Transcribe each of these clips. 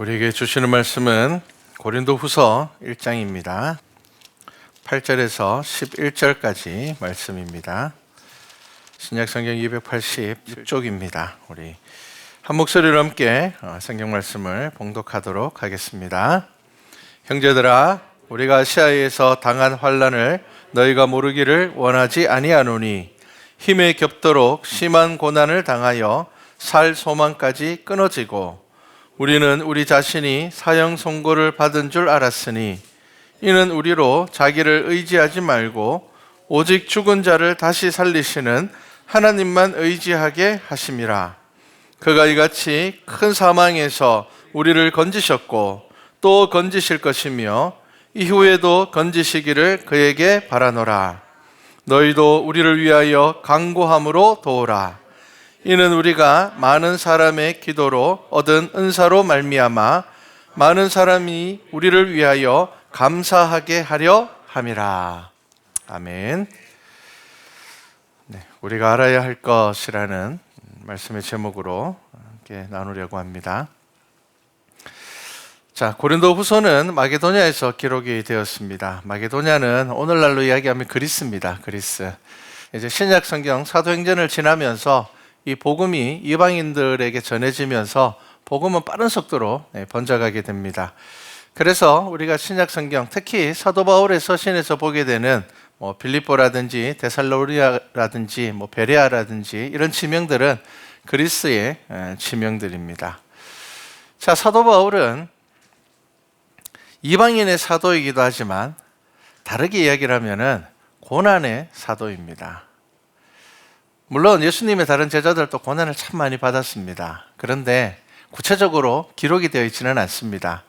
우리에게 주시는 말씀은 고린도후서 1장입니다. 8절에서 11절까지 말씀입니다. 신약성경 286쪽입니다. 우리 한 목소리로 함께 성경 말씀을 봉독하도록 하겠습니다. 형제들아, 우리가 아시아에서 당한 환난을 너희가 모르기를 원하지 아니하노니 힘에 겹도록 심한 고난을 당하여 살 소망까지 끊어지고 우리는 우리 자신이 사형 선고를 받은 줄 알았으니 이는 우리로 자기를 의지하지 말고 오직 죽은 자를 다시 살리시는 하나님만 의지하게 하심이라. 그가 이같이 큰 사망에서 우리를 건지셨고 또 건지실 것이며 이후에도 건지시기를 그에게 바라노라. 너희도 우리를 위하여 간구함으로 도우라. 이는 우리가 많은 사람의 기도로 얻은 은사로 말미암아 많은 사람이 우리를 위하여 감사하게 하려 함이라. 아멘. 우리가 알아야 할 것이라는 말씀의 제목으로 함께 나누려고 합니다. 자, 고린도후서는 마게도냐에서 기록이 되었습니다. 마게도냐는 오늘날로 이야기하면 그리스입니다. 그리스. 이제 신약 성경 사도행전을 지나면서 이 복음이 이방인들에게 전해지면서 복음은 빠른 속도로 번져가게 됩니다. 그래서 우리가 신약 성경, 특히 사도 바울의 서신에서 보게 되는 빌립보라든지 데살로니가라든지 베레아라든지 이런 지명들은 그리스의 지명들입니다. 자, 사도 바울은 이방인의 사도이기도 하지만 다르게 이야기를 하면은 고난의 사도입니다. 물론 예수님의 다른 제자들도 고난을 참 많이 받았습니다. 그런데 구체적으로 기록이 되어 있지는 않습니다.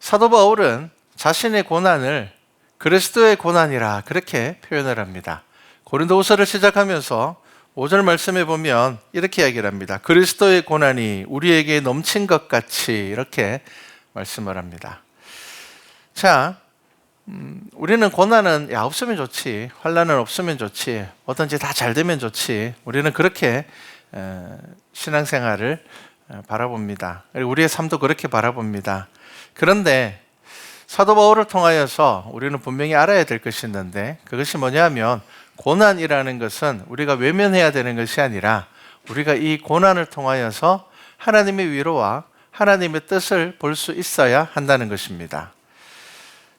사도 바울은 자신의 고난을 그리스도의 고난이라 그렇게 표현을 합니다. 고린도후서를 시작하면서 5절 말씀에 보면 이렇게 이야기를 합니다. 그리스도의 고난이 우리에게 넘친 것 같이 이렇게 말씀을 합니다. 자, 우리는 고난은 없으면 좋지, 환난은 없으면 좋지, 뭐든지 다 잘 되면 좋지, 우리는 그렇게 신앙생활을 바라봅니다. 우리의 삶도 그렇게 바라봅니다. 그런데 사도 바울을 통하여서 우리는 분명히 알아야 될 것이 있는데, 그것이 뭐냐면 고난이라는 것은 우리가 외면해야 되는 것이 아니라 우리가 이 고난을 통하여서 하나님의 위로와 하나님의 뜻을 볼 수 있어야 한다는 것입니다.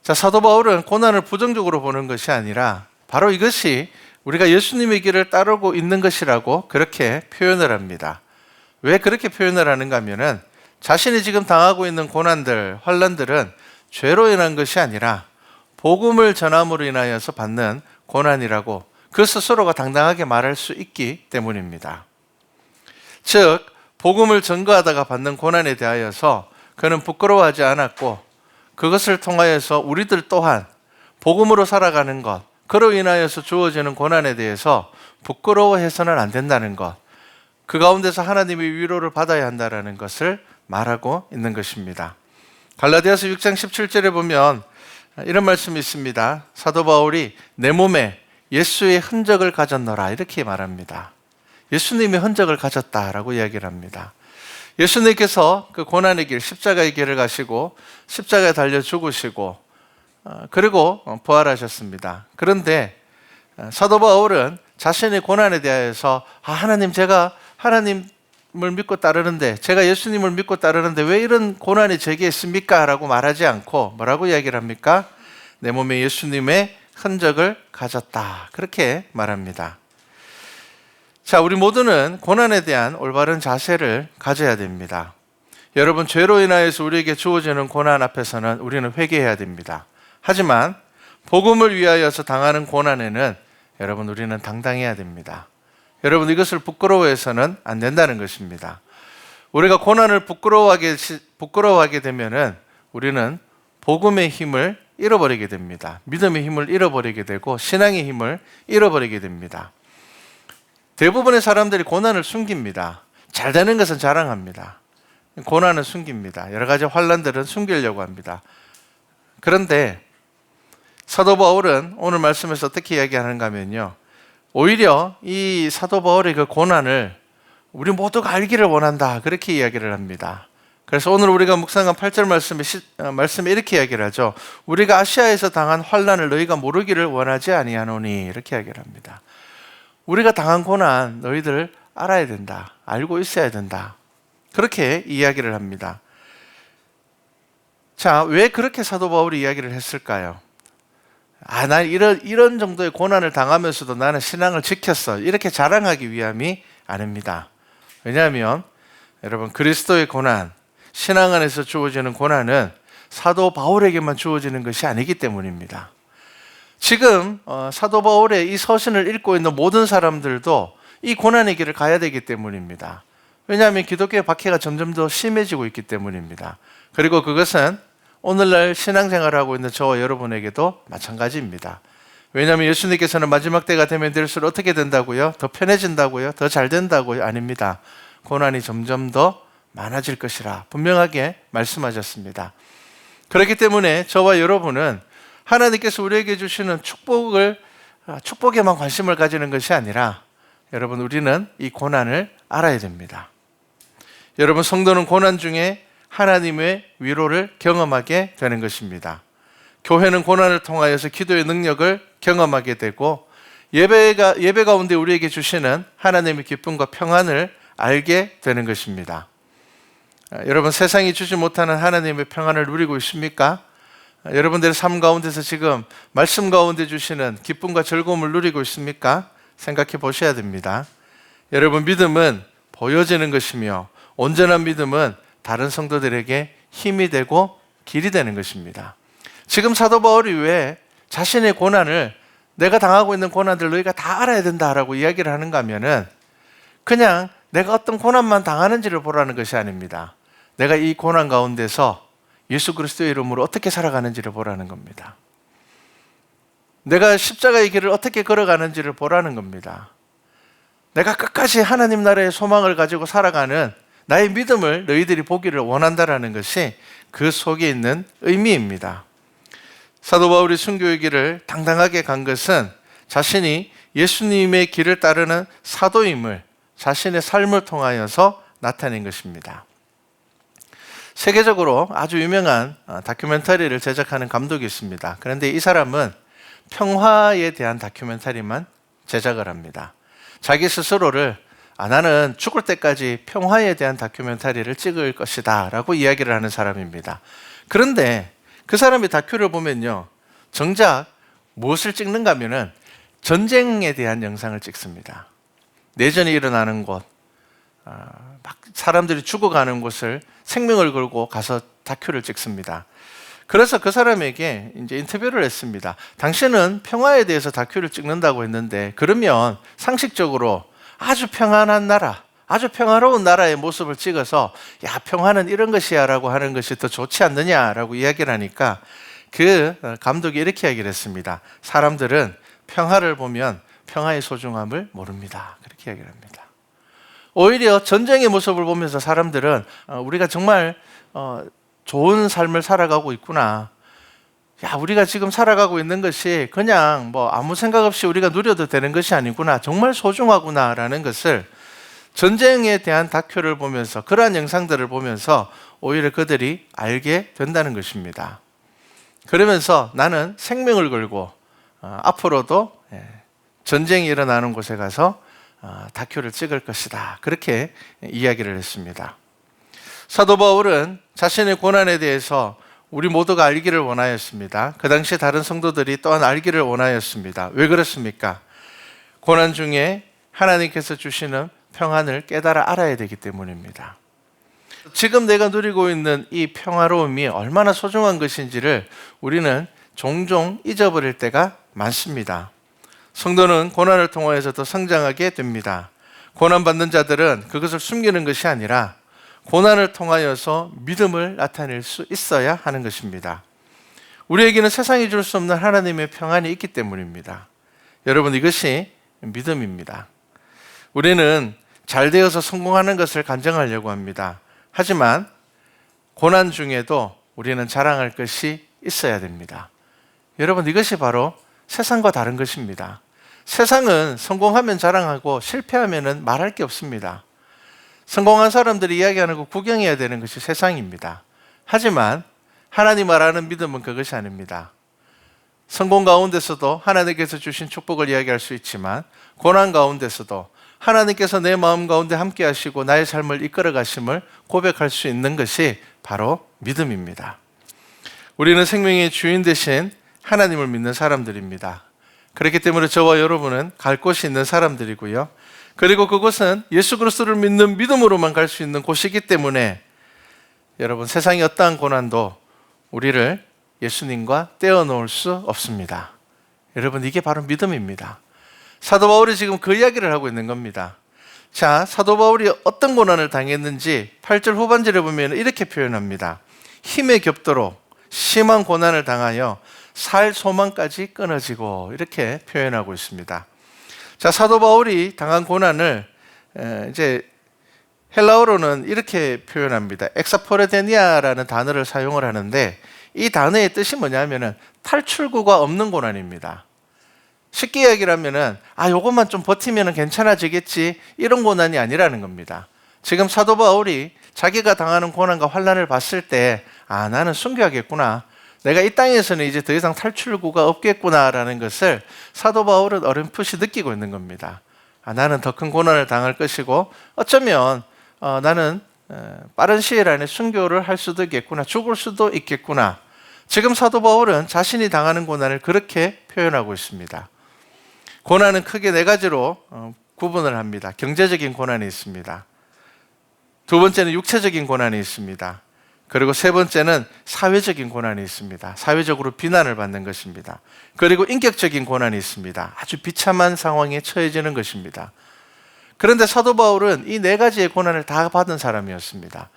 자, 사도 바울은 고난을 부정적으로 보는 것이 아니라 바로 이것이 우리가 예수님의 길을 따르고 있는 것이라고 그렇게 표현을 합니다. 왜 그렇게 표현을 하는가 하면은 자신이 지금 당하고 있는 고난들, 환난들은 죄로 인한 것이 아니라 복음을 전함으로 인하여서 받는 고난이라고 그 스스로가 당당하게 말할 수 있기 때문입니다. 즉, 복음을 전거하다가 받는 고난에 대하여서 그는 부끄러워하지 않았고 그것을 통하여서 우리들 또한 복음으로 살아가는 것, 그로 인하여서 주어지는 고난에 대해서 부끄러워해서는 안 된다는 것, 그 가운데서 하나님의 위로를 받아야 한다는 것을 말하고 있는 것입니다. 갈라디아서 6장 17절에 보면 이런 말씀이 있습니다. 사도 바울이 내 몸에 예수의 흔적을 가졌노라 이렇게 말합니다. 예수님의 흔적을 가졌다라고 이야기를 합니다. 예수님께서 그 고난의 길, 십자가의 길을 가시고 십자가에 달려 죽으시고 그리고 부활하셨습니다. 그런데 사도 바울은 자신의 고난에 대해서 하나님, 제가 하나님을 믿고 따르는데, 제가 예수님을 믿고 따르는데 왜 이런 고난이 제게 있습니까? 라고 말하지 않고 뭐라고 이야기를 합니까? 내 몸에 예수님의 흔적을 가졌다 그렇게 말합니다. 자, 우리 모두는 고난에 대한 올바른 자세를 가져야 됩니다. 여러분, 죄로 인하여서 우리에게 주어지는 고난 앞에서는 우리는 회개해야 됩니다. 하지만 복음을 위하여서 당하는 고난에는 여러분, 우리는 당당해야 됩니다. 여러분, 이것을 부끄러워해서는 안 된다는 것입니다. 우리가 고난을 부끄러워하게 되면은 우리는 복음의 힘을 잃어버리게 됩니다. 믿음의 힘을 잃어버리게 되고 신앙의 힘을 잃어버리게 됩니다. 대부분의 사람들이 고난을 숨깁니다. 잘 되는 것은 자랑합니다. 고난은 숨깁니다. 여러 가지 환난들은 숨기려고 합니다. 그런데 사도 바울은 오늘 말씀에서 어떻게 이야기하는가 하면요, 오히려 이 사도 바울의 그 고난을 우리 모두가 알기를 원한다 그렇게 이야기를 합니다. 그래서 오늘 우리가 묵상한 8절 말씀에 이렇게 이야기를 하죠. 우리가 아시아에서 당한 환난을 너희가 모르기를 원하지 아니하노니, 이렇게 이야기를 합니다. 우리가 당한 고난 너희들 알아야 된다. 알고 있어야 된다. 그렇게 이야기를 합니다. 자, 왜 그렇게 사도 바울이 이야기를 했을까요? 난 이런 정도의 고난을 당하면서도 나는 신앙을 지켰어. 이렇게 자랑하기 위함이 아닙니다. 왜냐하면 여러분, 그리스도의 고난, 신앙 안에서 주어지는 고난은 사도 바울에게만 주어지는 것이 아니기 때문입니다. 지금 사도 바울의 이 서신을 읽고 있는 모든 사람들도 이 고난의 길을 가야 되기 때문입니다. 왜냐하면 기독교의 박해가 점점 더 심해지고 있기 때문입니다. 그리고 그것은 오늘날 신앙생활을 하고 있는 저와 여러분에게도 마찬가지입니다. 왜냐하면 예수님께서는 마지막 때가 되면 될수록 어떻게 된다고요? 더 편해진다고요? 더 잘 된다고요? 아닙니다. 고난이 점점 더 많아질 것이라 분명하게 말씀하셨습니다. 그렇기 때문에 저와 여러분은 하나님께서 우리에게 주시는 축복에만 관심을 가지는 것이 아니라, 여러분, 우리는 이 고난을 알아야 됩니다. 여러분, 성도는 고난 중에 하나님의 위로를 경험하게 되는 것입니다. 교회는 고난을 통하여서 기도의 능력을 경험하게 되고, 예배 가운데 우리에게 주시는 하나님의 기쁨과 평안을 알게 되는 것입니다. 여러분, 세상이 주지 못하는 하나님의 평안을 누리고 있습니까? 여러분들의 삶 가운데서 지금 말씀 가운데 주시는 기쁨과 즐거움을 누리고 있습니까? 생각해 보셔야 됩니다. 여러분, 믿음은 보여지는 것이며 온전한 믿음은 다른 성도들에게 힘이 되고 길이 되는 것입니다. 지금 사도 바울이 왜 자신의 고난을, 내가 당하고 있는 고난들 너희가 다 알아야 된다라고 이야기를 하는가 하면은, 그냥 내가 어떤 고난만 당하는지를 보라는 것이 아닙니다. 내가 이 고난 가운데서 예수 그리스도의 이름으로 어떻게 살아가는지를 보라는 겁니다. 내가 십자가의 길을 어떻게 걸어가는지를 보라는 겁니다. 내가 끝까지 하나님 나라의 소망을 가지고 살아가는 나의 믿음을 너희들이 보기를 원한다라는 것이 그 속에 있는 의미입니다. 사도 바울이 순교의 길을 당당하게 간 것은 자신이 예수님의 길을 따르는 사도임을 자신의 삶을 통하여서 나타낸 것입니다. 세계적으로 아주 유명한 다큐멘터리를 제작하는 감독이 있습니다. 그런데 이 사람은 평화에 대한 다큐멘터리만 제작을 합니다. 자기 스스로를 나는 죽을 때까지 평화에 대한 다큐멘터리를 찍을 것이다 라고 이야기를 하는 사람입니다. 그런데 그 사람이 다큐를 보면요, 정작 무엇을 찍는가 하면은 전쟁에 대한 영상을 찍습니다. 내전이 일어나는 곳, 막 사람들이 죽어가는 곳을 생명을 걸고 가서 다큐를 찍습니다. 그래서 그 사람에게 이제 인터뷰를 했습니다. 당신은 평화에 대해서 다큐를 찍는다고 했는데, 그러면 상식적으로 아주 평안한 나라, 아주 평화로운 나라의 모습을 찍어서 야, 평화는 이런 것이야 라고 하는 것이 더 좋지 않느냐라고 이야기를 하니까 그 감독이 이렇게 이야기를 했습니다. 사람들은 평화를 보면 평화의 소중함을 모릅니다. 그렇게 이야기를 합니다. 오히려 전쟁의 모습을 보면서 사람들은 우리가 정말 좋은 삶을 살아가고 있구나. 야, 우리가 지금 살아가고 있는 것이 그냥 아무 생각 없이 우리가 누려도 되는 것이 아니구나. 정말 소중하구나라는 것을 전쟁에 대한 다큐를 보면서, 그러한 영상들을 보면서 오히려 그들이 알게 된다는 것입니다. 그러면서 나는 생명을 걸고 앞으로도 전쟁이 일어나는 곳에 가서 다큐를 찍을 것이다. 그렇게 이야기를 했습니다. 사도 바울은 자신의 고난에 대해서 우리 모두가 알기를 원하였습니다. 그 당시 다른 성도들이 또한 알기를 원하였습니다. 왜 그렇습니까? 고난 중에 하나님께서 주시는 평안을 깨달아 알아야 되기 때문입니다. 지금 내가 누리고 있는 이 평화로움이 얼마나 소중한 것인지를 우리는 종종 잊어버릴 때가 많습니다. 성도는 고난을 통하여서 더 성장하게 됩니다. 고난받는 자들은 그것을 숨기는 것이 아니라 고난을 통하여서 믿음을 나타낼 수 있어야 하는 것입니다. 우리에게는 세상이 줄 수 없는 하나님의 평안이 있기 때문입니다. 여러분, 이것이 믿음입니다. 우리는 잘 되어서 성공하는 것을 간증하려고 합니다. 하지만 고난 중에도 우리는 자랑할 것이 있어야 됩니다. 여러분, 이것이 바로 세상과 다른 것입니다. 세상은 성공하면 자랑하고 실패하면 말할 게 없습니다. 성공한 사람들이 이야기하는 거 구경해야 되는 것이 세상입니다. 하지만 하나님 말하는 믿음은 그것이 아닙니다. 성공 가운데서도 하나님께서 주신 축복을 이야기할 수 있지만 고난 가운데서도 하나님께서 내 마음 가운데 함께 하시고 나의 삶을 이끌어 가심을 고백할 수 있는 것이 바로 믿음입니다. 우리는 생명의 주인 되신 하나님을 믿는 사람들입니다. 그렇기 때문에 저와 여러분은 갈 곳이 있는 사람들이고요. 그리고 그곳은 예수 그리스도를 믿는 믿음으로만 갈 수 있는 곳이기 때문에 여러분, 세상의 어떠한 고난도 우리를 예수님과 떼어놓을 수 없습니다. 여러분, 이게 바로 믿음입니다. 사도 바울이 지금 그 이야기를 하고 있는 겁니다. 자, 사도 바울이 어떤 고난을 당했는지 8절 후반절에 보면 이렇게 표현합니다. 힘에 겹도록 심한 고난을 당하여 살 소망까지 끊어지고, 이렇게 표현하고 있습니다. 자, 사도 바울이 당한 고난을 이제 헬라어로는 이렇게 표현합니다. 엑사포레데니아라는 단어를 사용을 하는데, 이 단어의 뜻이 뭐냐면은 탈출구가 없는 고난입니다. 쉽게 이야기를 하면은 요것만 좀 버티면 괜찮아지겠지, 이런 고난이 아니라는 겁니다. 지금 사도 바울이 자기가 당하는 고난과 환난을 봤을 때 나는 순교하겠구나, 내가 이 땅에서는 이제 더 이상 탈출구가 없겠구나라는 것을 사도 바울은 어렴풋이 느끼고 있는 겁니다. 나는 더 큰 고난을 당할 것이고 어쩌면 나는 빠른 시일 안에 순교를 할 수도 있겠구나, 죽을 수도 있겠구나. 지금 사도 바울은 자신이 당하는 고난을 그렇게 표현하고 있습니다. 고난은 크게 네 가지로 구분을 합니다. 경제적인 고난이 있습니다. 두 번째는 육체적인 고난이 있습니다. 그리고 세 번째는 사회적인 고난이 있습니다. 사회적으로 비난을 받는 것입니다. 그리고 인격적인 고난이 있습니다. 아주 비참한 상황에 처해지는 것입니다. 그런데 사도 바울은 이 네 가지의 고난을 다 받은 사람이었습니다.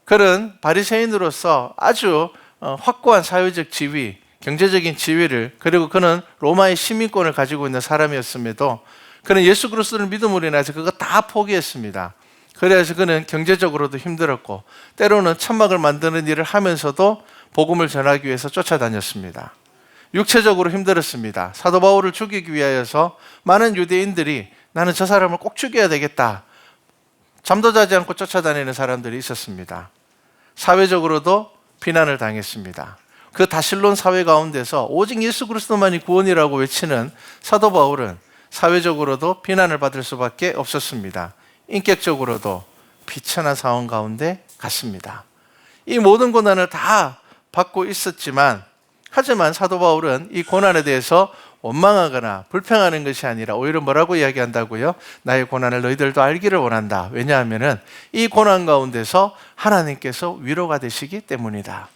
그는 바리새인으로서 아주 확고한 사회적 지위, 경제적인 지위를, 그리고 그는 로마의 시민권을 가지고 있는 사람이었음에도 그는 예수 그리스도를 믿음으로 인해서 그거 다 포기했습니다. 그래서 그는 경제적으로도 힘들었고 때로는 천막을 만드는 일을 하면서도 복음을 전하기 위해서 쫓아다녔습니다. 육체적으로 힘들었습니다. 사도 바울을 죽이기 위하여서 많은 유대인들이 나는 저 사람을 꼭 죽여야 되겠다, 잠도 자지 않고 쫓아다니는 사람들이 있었습니다. 사회적으로도 비난을 당했습니다. 그 다실론 사회 가운데서 오직 예수 그리스도만이 구원이라고 외치는 사도 바울은 사회적으로도 비난을 받을 수밖에 없었습니다. 인격적으로도 비천한 상황 가운데 갔습니다. 이 모든 고난을 다 받고 있었지만, 하지만 사도 바울은 이 고난에 대해서 원망하거나 불평하는 것이 아니라 오히려 뭐라고 이야기한다고요? 나의 고난을 너희들도 알기를 원한다. 왜냐하면 이 고난 가운데서 하나님께서 위로가 되시기 때문이다.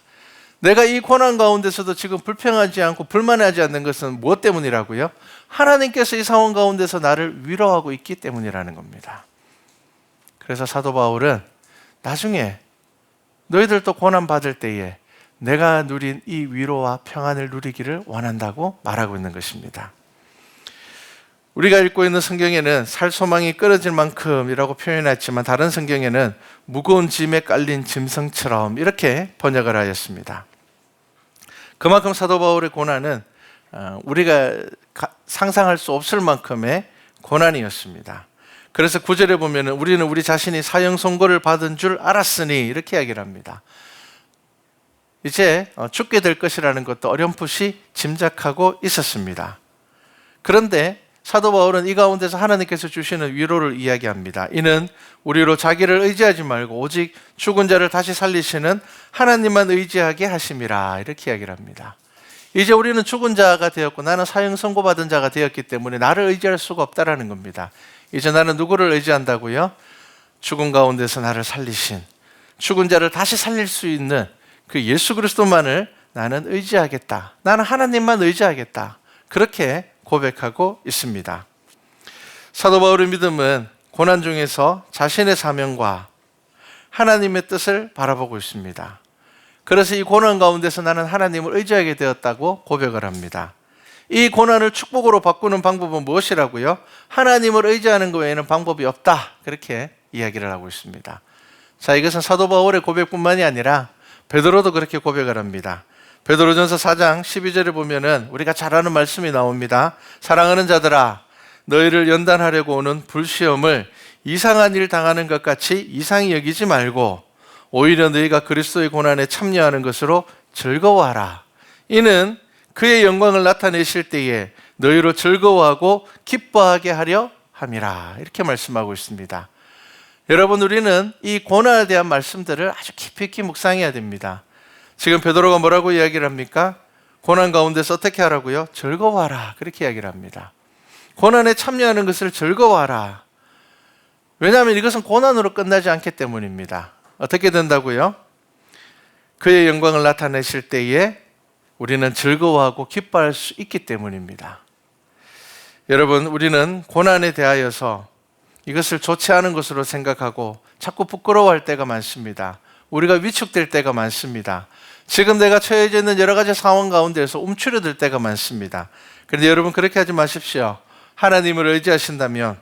내가 이 고난 가운데서도 지금 불평하지 않고 불만하지 않는 것은 무엇 때문이라고요? 하나님께서 이 상황 가운데서 나를 위로하고 있기 때문이라는 겁니다. 그래서 사도 바울은 나중에 너희들도 고난 받을 때에 내가 누린 이 위로와 평안을 누리기를 원한다고 말하고 있는 것입니다. 우리가 읽고 있는 성경에는 살 소망이 끊어질 만큼이라고 표현했지만 다른 성경에는 무거운 짐에 깔린 짐승처럼 이렇게 번역을 하였습니다. 그만큼 사도 바울의 고난은 우리가 상상할 수 없을 만큼의 고난이었습니다. 그래서 9절에 보면 우리는 우리 자신이 사형 선고를 받은 줄 알았으니, 이렇게 이야기를 합니다. 이제 죽게 될 것이라는 것도 어렴풋이 짐작하고 있었습니다. 그런데 사도 바울은 이 가운데서 하나님께서 주시는 위로를 이야기합니다. 이는 우리로 자기를 의지하지 말고 오직 죽은 자를 다시 살리시는 하나님만 의지하게 하심이라, 이렇게 이야기를 합니다. 이제 우리는 죽은 자가 되었고 나는 사형 선고받은 자가 되었기 때문에 나를 의지할 수가 없다라는 겁니다. 이제 나는 누구를 의지한다고요? 죽은 가운데서 나를 살리신, 죽은 자를 다시 살릴 수 있는 그 예수 그리스도만을 나는 의지하겠다. 나는 하나님만 의지하겠다. 그렇게 고백하고 있습니다. 사도 바울의 믿음은 고난 중에서 자신의 사명과 하나님의 뜻을 바라보고 있습니다. 그래서 이 고난 가운데서 나는 하나님을 의지하게 되었다고 고백을 합니다. 이 고난을 축복으로 바꾸는 방법은 무엇이라고요? 하나님을 의지하는 것 외에는 방법이 없다, 그렇게 이야기를 하고 있습니다. 자, 이것은 사도 바울의 고백뿐만이 아니라 베드로도 그렇게 고백을 합니다. 베드로전서 4장 12절에 보면은 우리가 잘 아는 말씀이 나옵니다. 사랑하는 자들아, 너희를 연단하려고 오는 불시험을 이상한 일 당하는 것 같이 이상히 여기지 말고 오히려 너희가 그리스도의 고난에 참여하는 것으로 즐거워하라. 이는 그의 영광을 나타내실 때에 너희로 즐거워하고 기뻐하게 하려 함이라. 이렇게 말씀하고 있습니다. 여러분, 우리는 이 고난에 대한 말씀들을 아주 깊이 있게 묵상해야 됩니다. 지금 베드로가 뭐라고 이야기를 합니까? 고난 가운데서 어떻게 하라고요? 즐거워하라. 그렇게 이야기를 합니다. 고난에 참여하는 것을 즐거워하라. 왜냐하면 이것은 고난으로 끝나지 않기 때문입니다. 어떻게 된다고요? 그의 영광을 나타내실 때에 우리는 즐거워하고 기뻐할 수 있기 때문입니다. 여러분, 우리는 고난에 대하여서 이것을 좋지 않은 것으로 생각하고 자꾸 부끄러워할 때가 많습니다. 우리가 위축될 때가 많습니다. 지금 내가 처해져 있는 여러 가지 상황 가운데서 움츠러들 때가 많습니다. 그런데 여러분, 그렇게 하지 마십시오. 하나님을 의지하신다면,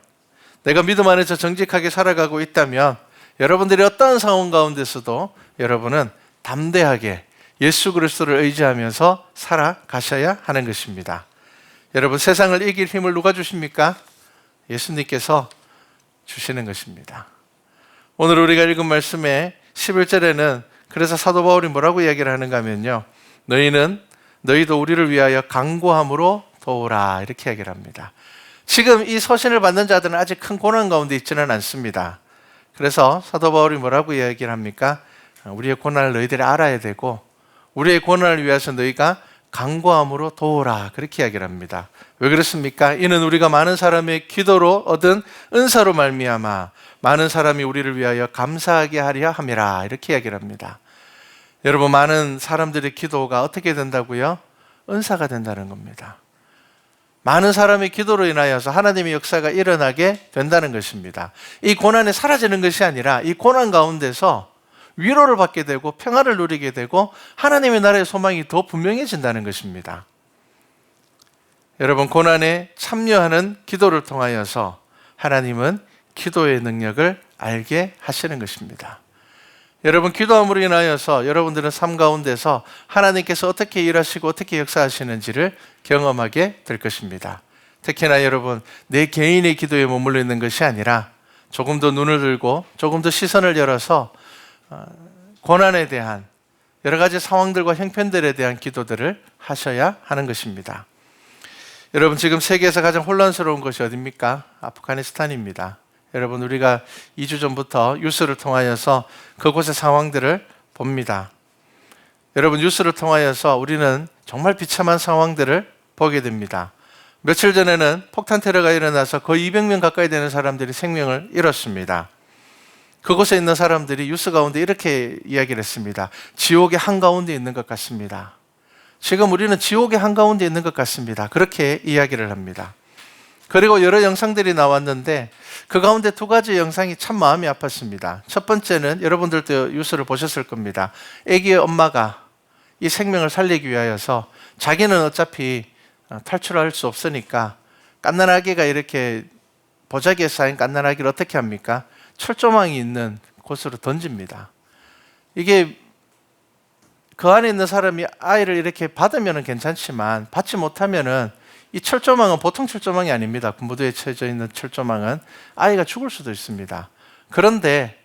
내가 믿음 안에서 정직하게 살아가고 있다면 여러분들이 어떤 상황 가운데서도 여러분은 담대하게 예수 그리스도를 의지하면서 살아가셔야 하는 것입니다. 여러분, 세상을 이길 힘을 누가 주십니까? 예수님께서 주시는 것입니다. 오늘 우리가 읽은 말씀의 11절에는 그래서 사도 바울이 뭐라고 이야기를 하는가 하면요, 너희도 우리를 위하여 간구함으로 도우라. 이렇게 이야기를 합니다. 지금 이 서신을 받는 자들은 아직 큰 고난 가운데 있지는 않습니다. 그래서 사도 바울이 뭐라고 이야기를 합니까? 우리의 고난을 너희들이 알아야 되고 우리의 고난을 위해서 너희가 간구함으로 도우라. 그렇게 이야기를 합니다. 왜 그렇습니까? 이는 우리가 많은 사람의 기도로 얻은 은사로 말미암아 많은 사람이 우리를 위하여 감사하게 하려 함이라. 이렇게 이야기를 합니다. 여러분, 많은 사람들의 기도가 어떻게 된다고요? 은사가 된다는 겁니다. 많은 사람의 기도로 인하여서 하나님의 역사가 일어나게 된다는 것입니다. 이 고난이 사라지는 것이 아니라 이 고난 가운데서 위로를 받게 되고 평화를 누리게 되고 하나님의 나라의 소망이 더 분명해진다는 것입니다. 여러분, 고난에 참여하는 기도를 통하여서 하나님은 기도의 능력을 알게 하시는 것입니다. 여러분, 기도함으로 인하여서 여러분들은 삶 가운데서 하나님께서 어떻게 일하시고 어떻게 역사하시는지를 경험하게 될 것입니다. 특히나 여러분, 내 개인의 기도에 머물러 있는 것이 아니라 조금 더 눈을 들고 조금 더 시선을 열어서 고난에 대한 여러 가지 상황들과 형편들에 대한 기도들을 하셔야 하는 것입니다. 여러분, 지금 세계에서 가장 혼란스러운 것이 어디입니까? 아프가니스탄입니다. 여러분, 우리가 2주 전부터 뉴스를 통하여서 그곳의 상황들을 봅니다. 여러분, 뉴스를 통하여서 우리는 정말 비참한 상황들을 보게 됩니다. 며칠 전에는 폭탄 테러가 일어나서 거의 200명 가까이 되는 사람들이 생명을 잃었습니다. 그곳에 있는 사람들이 뉴스 가운데 이렇게 이야기를 했습니다. 지옥의 한가운데 있는 것 같습니다. 지금 우리는 지옥의 한가운데 있는 것 같습니다. 그렇게 이야기를 합니다. 그리고 여러 영상들이 나왔는데 그 가운데 두 가지 영상이 참 마음이 아팠습니다. 첫 번째는 여러분들도 뉴스를 보셨을 겁니다. 아기의 엄마가 이 생명을 살리기 위하여서 자기는 어차피 탈출할 수 없으니까 갓난아기가 이렇게 보자기에 쌓인 갓난아기를 어떻게 합니까? 철조망이 있는 곳으로 던집니다. 이게 그 안에 있는 사람이 아이를 이렇게 받으면 괜찮지만 받지 못하면은 이 철조망은 보통 철조망이 아닙니다. 군부도에 쳐져 있는 철조망은 아이가 죽을 수도 있습니다. 그런데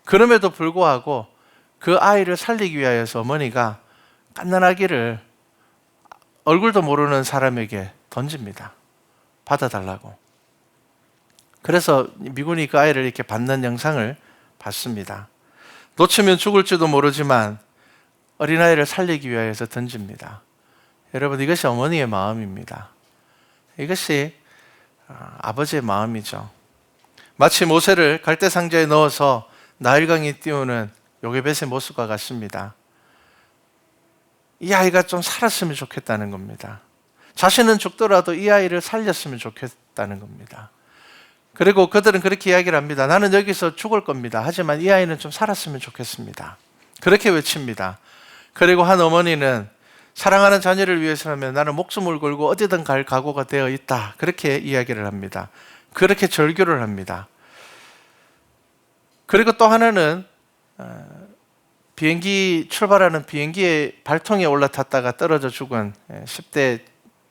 그럼에도 불구하고 그 아이를 살리기 위하여서 어머니가 갓난아기를 얼굴도 모르는 사람에게 던집니다. 받아달라고. 그래서 미군이 그 아이를 이렇게 받는 영상을 봤습니다. 놓치면 죽을지도 모르지만 어린아이를 살리기 위하여서 던집니다. 여러분, 이것이 어머니의 마음입니다. 이것이 아버지의 마음이죠. 마치 모세를 갈대상자에 넣어서 나일강에 띄우는 요게벳의 모습과 같습니다. 이 아이가 좀 살았으면 좋겠다는 겁니다. 자신은 죽더라도 이 아이를 살렸으면 좋겠다는 겁니다. 그리고 그들은 그렇게 이야기를 합니다. 나는 여기서 죽을 겁니다. 하지만 이 아이는 좀 살았으면 좋겠습니다. 그렇게 외칩니다. 그리고 한 어머니는 사랑하는 자녀를 위해서라면 나는 목숨을 걸고 어디든 갈 각오가 되어 있다. 그렇게 이야기를 합니다. 그렇게 절규를 합니다. 그리고 또 하나는 출발하는 비행기의 발통에 올라탔다가 떨어져 죽은 10대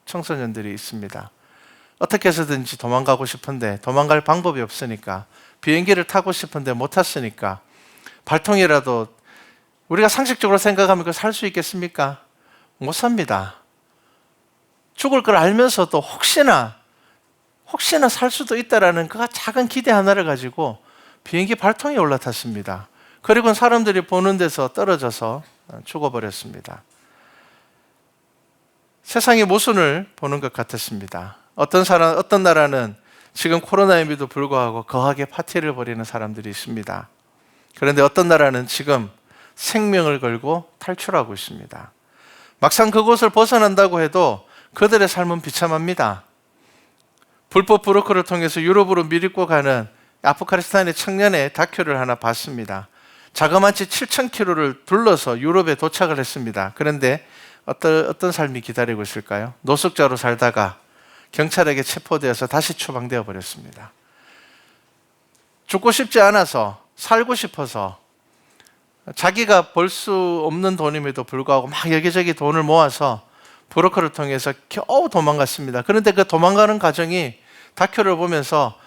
청소년들이 있습니다. 어떻게 해서든지 도망가고 싶은데 도망갈 방법이 없으니까, 비행기를 타고 싶은데 못 탔으니까, 발통이라도 우리가 상식적으로 생각하면 그거 살 수 있겠습니까? 못 삽니다. 죽을 걸 알면서도 혹시나 살 수도 있다라는 그 작은 기대 하나를 가지고 비행기 발통에 올라탔습니다. 그리고 사람들이 보는 데서 떨어져서 죽어버렸습니다. 세상의 모순을 보는 것 같았습니다. 어떤 나라는 지금 코로나임에도 불구하고 거하게 파티를 벌이는 사람들이 있습니다. 그런데 어떤 나라는 지금 생명을 걸고 탈출하고 있습니다. 막상 그곳을 벗어난다고 해도 그들의 삶은 비참합니다. 불법 브로커를 통해서 유럽으로 밀고 가는 아프가니스탄의 청년의 다큐를 하나 봤습니다. 자그마치 7,000km를 둘러서 유럽에 도착을 했습니다. 그런데 어떤 삶이 기다리고 있을까요? 노숙자로 살다가 경찰에게 체포되어서 다시 추방되어 버렸습니다. 죽고 싶지 않아서, 살고 싶어서, 자기가 벌 수 없는 돈임에도 불구하고 막 여기저기 돈을 모아서 브로커를 통해서 겨우 도망갔습니다. 그런데 그 도망가는 과정이 다큐를 보면서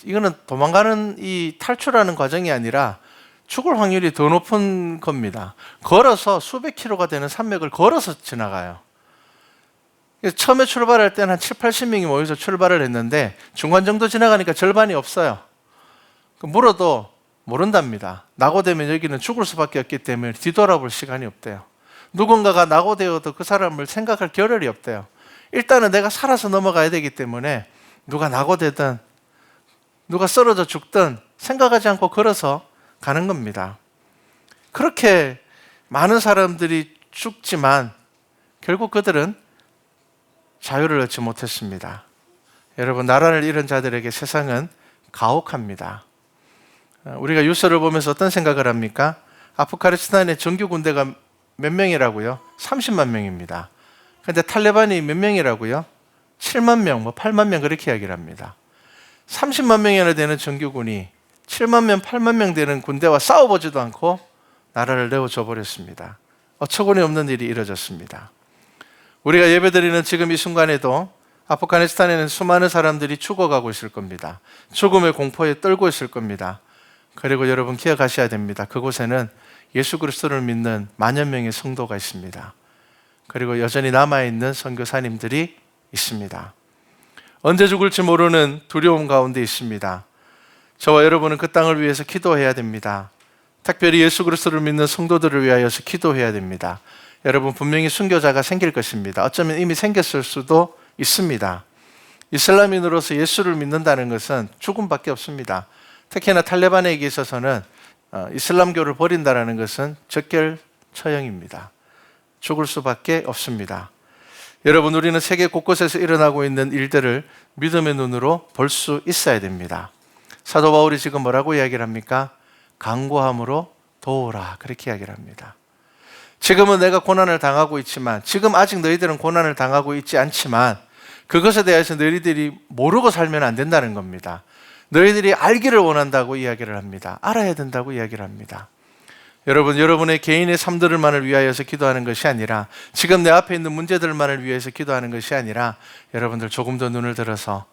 이거는 도망가는 이 탈출하는 과정이 아니라 죽을 확률이 더 높은 겁니다. 걸어서 수백 킬로가 되는 산맥을 걸어서 지나가요. 처음에 출발할 때는 한 7, 80명이 모여서 출발을 했는데 중간 정도 지나가니까 절반이 없어요. 물어도 모른답니다. 낙오되면 여기는 죽을 수밖에 없기 때문에 뒤돌아볼 시간이 없대요. 누군가가 낙오되어도 그 사람을 생각할 겨를이 없대요. 일단은 내가 살아서 넘어가야 되기 때문에 누가 낙오되든 누가 쓰러져 죽든 생각하지 않고 걸어서 가는 겁니다. 그렇게 많은 사람들이 죽지만 결국 그들은 자유를 얻지 못했습니다. 여러분, 나라를 잃은 자들에게 세상은 가혹합니다. 우리가 뉴스를 보면서 어떤 생각을 합니까? 아프가니스탄의 정규 군대가 몇 명이라고요? 30만 명입니다. 그런데 탈레반이 몇 명이라고요? 7만 명, 8만 명 그렇게 이야기를 합니다. 30만 명이나 되는 정규군이 7만 명, 8만 명 되는 군대와 싸워보지도 않고 나라를 내어줘 버렸습니다. 어처구니 없는 일이 이루어졌습니다. 우리가 예배드리는 지금 이 순간에도 아프가니스탄에는 수많은 사람들이 죽어가고 있을 겁니다. 죽음의 공포에 떨고 있을 겁니다. 그리고 여러분 기억하셔야 됩니다. 그곳에는 예수 그리스도를 믿는 만여 명의 성도가 있습니다. 그리고 여전히 남아있는 선교사님들이 있습니다. 언제 죽을지 모르는 두려움 가운데 있습니다. 저와 여러분은 그 땅을 위해서 기도해야 됩니다. 특별히 예수 그리스도를 믿는 성도들을 위하여서 기도해야 됩니다. 여러분, 분명히 순교자가 생길 것입니다. 어쩌면 이미 생겼을 수도 있습니다. 이슬람인으로서 예수를 믿는다는 것은 죽음밖에 없습니다. 특히나 탈레반에게 있어서는 이슬람교를 버린다는 것은 적결처형입니다. 죽을 수밖에 없습니다. 여러분, 우리는 세계 곳곳에서 일어나고 있는 일들을 믿음의 눈으로 볼 수 있어야 됩니다. 사도 바울이 지금 뭐라고 이야기를 합니까? 간구함으로 도우라, 그렇게 이야기를 합니다. 지금은 내가 고난을 당하고 있지만, 지금 아직 너희들은 고난을 당하고 있지 않지만 그것에 대해서 너희들이 모르고 살면 안 된다는 겁니다. 너희들이 알기를 원한다고 이야기를 합니다. 알아야 된다고 이야기를 합니다. 여러분, 여러분의 개인의 삶들만을 위하여서 기도하는 것이 아니라, 지금 내 앞에 있는 문제들만을 위해서 기도하는 것이 아니라, 여러분들 조금 더 눈을 들어서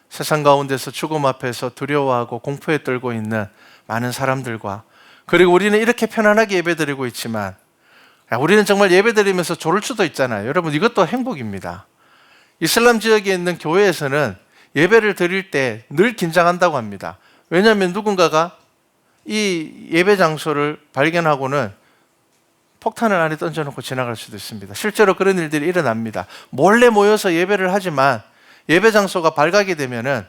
세상 가운데서 죽음 앞에서 두려워하고 공포에 떨고 있는 많은 사람들과, 그리고 우리는 이렇게 편안하게 예배드리고 있지만 우리는 정말 예배드리면서 졸을 수도 있잖아요. 여러분, 이것도 행복입니다. 이슬람 지역에 있는 교회에서는 예배를 드릴 때 늘 긴장한다고 합니다. 왜냐하면 누군가가 이 예배 장소를 발견하고는 폭탄을 안에 던져놓고 지나갈 수도 있습니다. 실제로 그런 일들이 일어납니다. 몰래 모여서 예배를 하지만 예배 장소가 발각이 되면은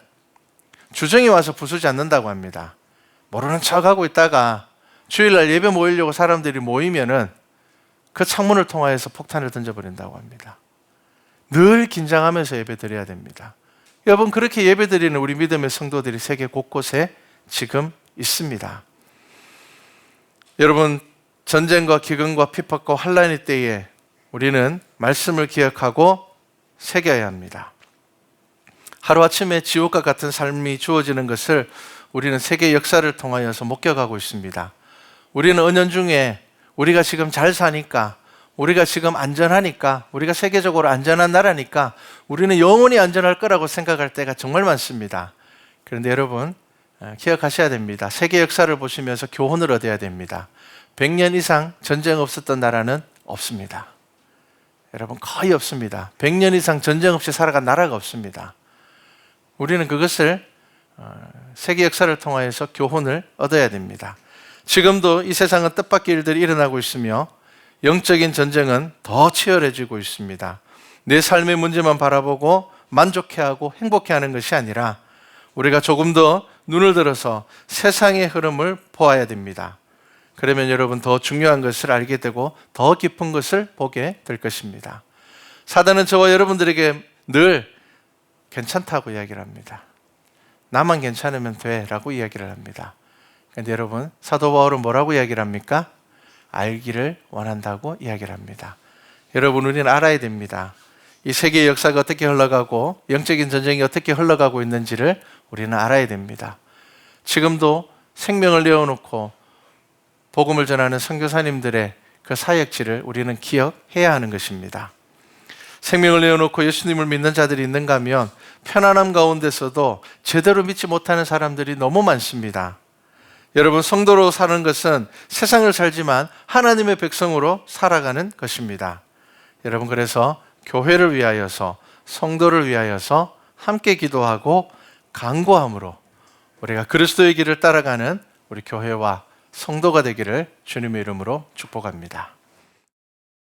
주정이 와서 부수지 않는다고 합니다. 모르는 척하고 있다가 주일날 예배 모이려고 사람들이 모이면은 그 창문을 통하여서 폭탄을 던져버린다고 합니다. 늘 긴장하면서 예배 드려야 됩니다. 여러분, 그렇게 예배 드리는 우리 믿음의 성도들이 세계 곳곳에 지금 있습니다. 여러분, 전쟁과 기근과 핍박과 환난의 때에 우리는 말씀을 기억하고 새겨야 합니다. 하루아침에 지옥과 같은 삶이 주어지는 것을 우리는 세계 역사를 통하여서 목격하고 있습니다. 우리는 은연중에 우리가 지금 잘 사니까 우리가 지금 안전하니까, 우리가 세계적으로 안전한 나라니까 우리는 영원히 안전할 거라고 생각할 때가 정말 많습니다. 그런데 여러분, 기억하셔야 됩니다. 세계 역사를 보시면서 교훈을 얻어야 됩니다. 100년 이상 전쟁 없었던 나라는 없습니다. 여러분, 거의 없습니다. 100년 이상 전쟁 없이 살아간 나라가 없습니다. 우리는 그것을 세계 역사를 통하여서 교훈을 얻어야 됩니다. 지금도 이 세상은 뜻밖의 일들이 일어나고 있으며 영적인 전쟁은 더 치열해지고 있습니다. 내 삶의 문제만 바라보고 만족해하고 행복해하는 것이 아니라 우리가 조금 더 눈을 들어서 세상의 흐름을 보아야 됩니다. 그러면 여러분 더 중요한 것을 알게 되고 더 깊은 것을 보게 될 것입니다. 사단은 저와 여러분들에게 늘 괜찮다고 이야기를 합니다. 나만 괜찮으면 돼 라고 이야기를 합니다. 그런데 여러분, 사도 바울은 뭐라고 이야기를 합니까? 알기를 원한다고 이야기를 합니다. 여러분, 우리는 알아야 됩니다. 이 세계의 역사가 어떻게 흘러가고 영적인 전쟁이 어떻게 흘러가고 있는지를 우리는 알아야 됩니다. 지금도 생명을 내어놓고 복음을 전하는 선교사님들의 그 사역지를 우리는 기억해야 하는 것입니다. 생명을 내어놓고 예수님을 믿는 자들이 있는가 하면 편안함 가운데서도 제대로 믿지 못하는 사람들이 너무 많습니다. 여러분, 성도로 사는 것은 세상을 살지만 하나님의 백성으로 살아가는 것입니다. 여러분, 그래서 교회를 위하여서, 성도를 위하여서 함께 기도하고 간구함으로 우리가 그리스도의 길을 따라가는 우리 교회와 성도가 되기를 주님의 이름으로 축복합니다.